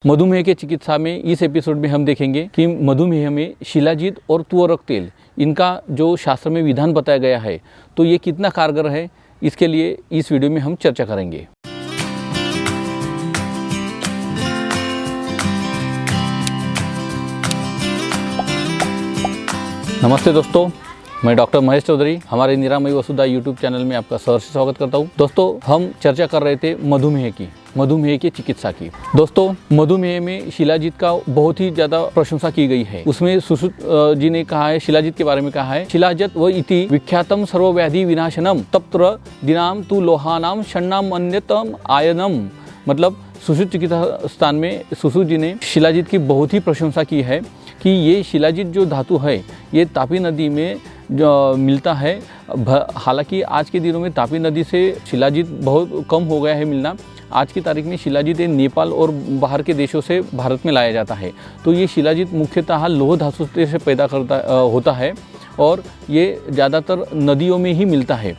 मधुमेह के चिकित्सा में इस एपिसोड में हम देखेंगे कि मधुमेह में शिलाजीत और तुअरक तेल इनका जो शास्त्र में विधान बताया गया है तो ये कितना कारगर है, इसके लिए इस वीडियो में हम चर्चा करेंगे। नमस्ते दोस्तों, मैं डॉक्टर महेश चौधरी हमारे निरामयी वसुधा यूट्यूब चैनल में आपका सहर्ष स्वागत करता हूं। दोस्तों, हम चर्चा कर रहे थे मधुमेह की चिकित्सा की। दोस्तों, मधुमेह में शिलाजीत का बहुत ही ज़्यादा प्रशंसा की गई है। उसमें सुश्रुत जी ने कहा है, शिलाजीत के बारे में कहा है, शिलाजत व इति विख्यातम सर्वव्याधि विनाशनम तप्त्र दिनाम तु लोहानाम षण्णाम अन्यतम आयनम। मतलब सुश्रुत चिकित्सा स्थान में सुश्रुत जी ने शिलाजीत की बहुत ही प्रशंसा की है कि ये शिलाजीत जो धातु है ये तापी नदी में जो मिलता है। हालांकि आज के दिनों में तापी नदी से शिलाजीत बहुत कम हो गया है मिलना। आज की तारीख में शिलाजीत नेपाल और बाहर के देशों से भारत में लाया जाता है। तो ये शिलाजीत मुख्यतः लौह धातु से पैदा होता है और ये ज़्यादातर नदियों में ही मिलता है।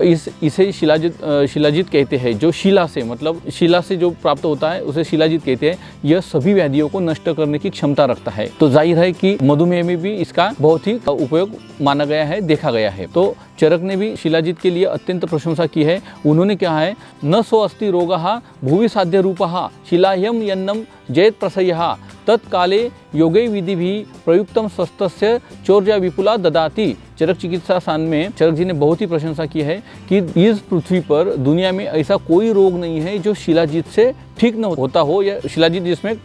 इसे शिलाजीत कहते हैं। जो शिला से, मतलब शिला से जो प्राप्त होता है उसे शिलाजीत कहते हैं। यह सभी व्याधियों को नष्ट करने की क्षमता रखता है। तो जाहिर है कि मधुमेह में भी इसका बहुत ही उपयोग माना गया है, देखा गया है। तो चरक ने भी शिलाजीत के लिए अत्यंत प्रशंसा की है। उन्होंने कहा है, न सो अस्ति रोगः भुवि साध्य रूपः शिलाह्यम यन्नम जयत प्रसयः तत्काले योगे विधि भी प्रयुक्तम स्वस्थस्य चौर्या विपुला ददाति। चरक चिकित्सा स्थान में चरक जी ने बहुत ही प्रशंसा की है कि इस पृथ्वी पर दुनिया में ऐसा कोई रोग नहीं है जो शिलाजीत से ठीक न होता हो या शिलाजीत जिसमें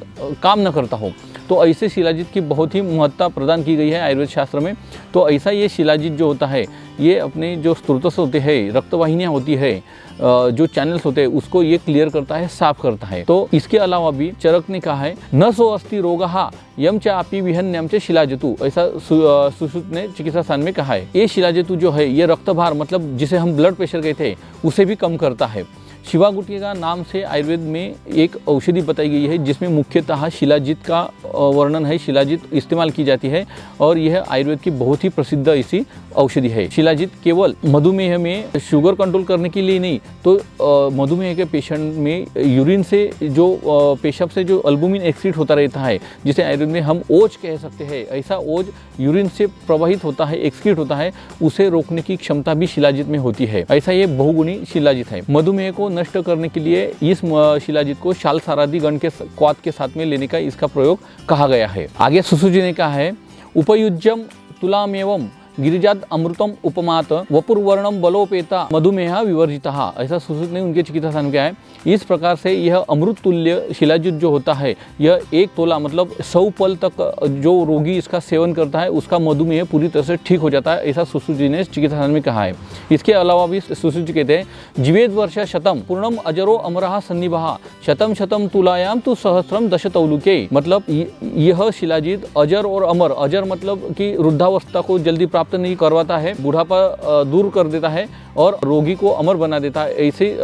काम न करता हो। तो ऐसे शिलाजीत की बहुत ही महत्ता प्रदान की गई है आयुर्वेद शास्त्र में। तो ऐसा ये शिलाजीत जो होता है ये अपने जो स्रोतस होते हैं, रक्तवाहिनियाँ होती है, जो चैनल्स होते हैं उसको ये क्लियर करता है, साफ करता है। तो इसके अलावा भी चरक ने कहा है, न सो अस्ति रोगः यम च अपि विहन्यम च शिलाजतु। ऐसा सुश्रुत ने चिकित्सा स्थान में कहा है। ये शिलाजतु जो है ये रक्तभार, मतलब जिसे हम ब्लड प्रेशर कहते हैं, उसे भी कम करता है। शिवा गुटिका नाम से आयुर्वेद में एक औषधि बताई गई है जिसमें मुख्यतः शिलाजीत का वर्णन है। शिलाजीत इस्तेमाल की जाती है और यह आयुर्वेद की बहुत ही प्रसिद्ध ऐसी औषधि है। शिलाजीत केवल मधुमेह में शुगर कंट्रोल करने के लिए नहीं, तो मधुमेह के पेशेंट में यूरिन से जो पेशाब से जो अल्बुमिन एक्सक्रीट होता रहता है, जिसे आयुर्वेद में हम ओज कह सकते हैं, ऐसा ओज यूरिन से प्रवाहित होता है, एक्सक्रीट होता है, उसे रोकने की क्षमता भी शिलाजीत में होती है। ऐसा ये बहुगुणी शिलाजीत है। मधुमेह को नष्ट करने के लिए इस शिलाजीत को शालसारादी गण के क्वाथ के साथ में लेने का इसका प्रयोग कहा गया है। आगे सुश्रुत जी ने कहा है, उपयुज्यम तुलामेवं गिरिजात अमृतम उपमात वपुर्वर्णम बलोपेता मधुमेह विवर्जिता। ऐसा सुश्रुत ने उनके चिकित्सा स्थान में कहा है। इस प्रकार से यह अमृत तुल्य शिलाजीत जो होता है, यह 1 तोला मतलब 100 पल तक जो रोगी इसका सेवन करता है उसका मधुमेह पूरी तरह से ठीक हो जाता है। ऐसा सुश्रुत जी ने चिकित्सा स्थान में कहा है। इसके अलावा भी सुश्रुत जी कहते हैं, जीवेद वर्ष शतम पूर्णम अजरो अमरः सन्निभः शतम शतम तुलायाम तु सहस्रम दश तौलुके। मतलब यह शिलाजीत अजर और अमर, अजर मतलब कि वृद्धावस्था को जल्दी प्राप्त नहीं करवाता है, बुढ़ापा दूर कर देता है और रोगी को अमर बना देता है। ऐसे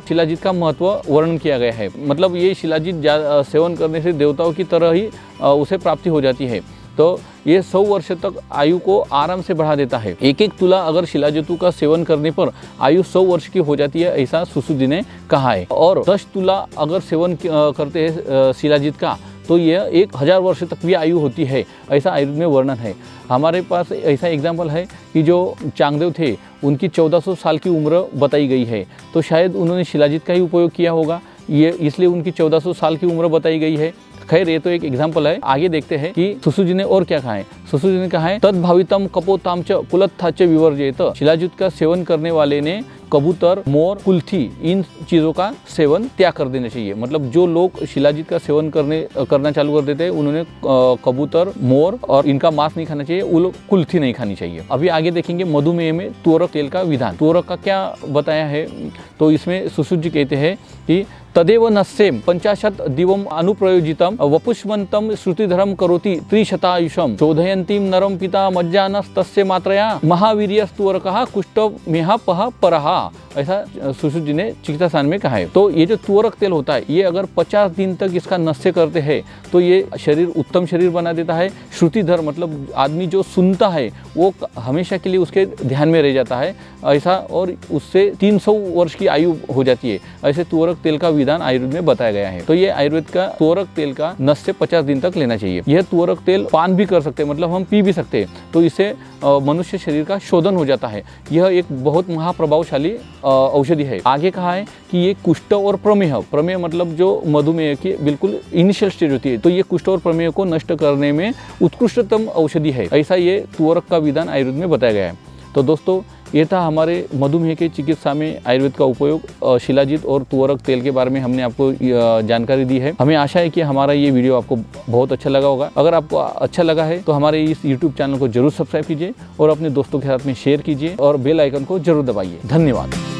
शिलाजीत का महत्व वर्णन किया गया है। मतलब ये शिलाजीत सेवन करने से देवताओं की तरह ही उसे प्राप्ति हो जाती है। तो ये 100 वर्ष तक आयु को आराम से बढ़ा देता है। 1-1 तुला अगर शिलाजीतु का सेवन करने पर आयु 100 वर्ष की हो जाती है, ऐसा सुश्रुत जी ने कहा है। और 10 तुला अगर सेवन करते हैं शिलाजीत का तो यह 1000 वर्ष तक भी आयु होती है, ऐसा आयुर्वेद में वर्णन है। हमारे पास ऐसा एग्जाम्पल है कि जो चांगदेव थे उनकी 1400 साल की उम्र बताई गई है, तो शायद उन्होंने शिलाजीत का ही उपयोग किया होगा, ये इसलिए उनकी 1400 साल की उम्र बताई गई है। खैर, ये तो एक एग्जाम्पल है। आगे देखते हैं कि सुश्रुत जी ने और क्या कहा है। सुश्रुत जी ने कहा है, तद्भावितम कपोताम च कुलत्था च विवर्जयेत। शिलाजीत का सेवन करने वाले ने कबूतर, मोर, कुल्थी इन चीज़ों का सेवन त्याग कर देना चाहिए। मतलब जो लोग शिलाजीत का सेवन करना चालू कर देते हैं उन्होंने कबूतर, मोर और इनका मांस नहीं खाना चाहिए, वो लोग कुल्थी नहीं खानी चाहिए। अभी आगे देखेंगे मधुमेह में तुअरक तेल का विधान। तुअरक का क्या बताया है, तो इसमें सुश्रुत जी कहते हैं कि तदेव नस्येम 50 दिवम अनुप्रयोजितम वपुष्मंतम श्रुतिधरम करोति 300 चोदयंतीम नरम पिता मज्जानस्तस्य मात्रया महावीर्यस्तुअरकः कुष्ठमेहपः परः। था, ऐसा सुश्रुत जी ने चिकित्सा सार में कहा है। तो ये जो तुअरक तेल होता है, ये अगर 50 दिन तक इसका नस्य करते हैं तो ये शरीर उत्तम शरीर बना देता है। श्रुतिधर मतलब आदमी जो सुनता है वो हमेशा के लिए उसके ध्यान में रह जाता है ऐसा, और उससे 300 वर्ष की आयु हो जाती है। ऐसे तुअरक तेल का विधान आयुर्वेद में बताया गया है। तो ये आयुर्वेद का तुअरक तेल का नस्य 50 दिन तक लेना चाहिए। यह तुअरक तेल पान भी कर सकते हैं, मतलब हम पी भी सकते हैं, तो इससे मनुष्य शरीर का शोधन हो जाता है। यह एक बहुत महाप्रभावशाली औषधि है। आगे कहा है कि ये कुष्ठ और प्रमेह मतलब जो मधुमेह की बिल्कुल इनिशियल स्टेज होती है, तो ये कुष्ठ और प्रमेह को नष्ट करने में उत्कृष्टतम औषधि है, ऐसा ये तुअरक का विधान आयुर्वेद में बताया गया है। तो दोस्तों, ये था हमारे मधुमेह के चिकित्सा में आयुर्वेद का उपयोग। शिलाजीत और तुअरक तेल के बारे में हमने आपको जानकारी दी है। हमें आशा है कि हमारा ये वीडियो आपको बहुत अच्छा लगा होगा। अगर आपको अच्छा लगा है तो हमारे इस YouTube चैनल को जरूर सब्सक्राइब कीजिए और अपने दोस्तों के साथ में शेयर कीजिए और बेल आइकन को जरूर दबाइए। धन्यवाद।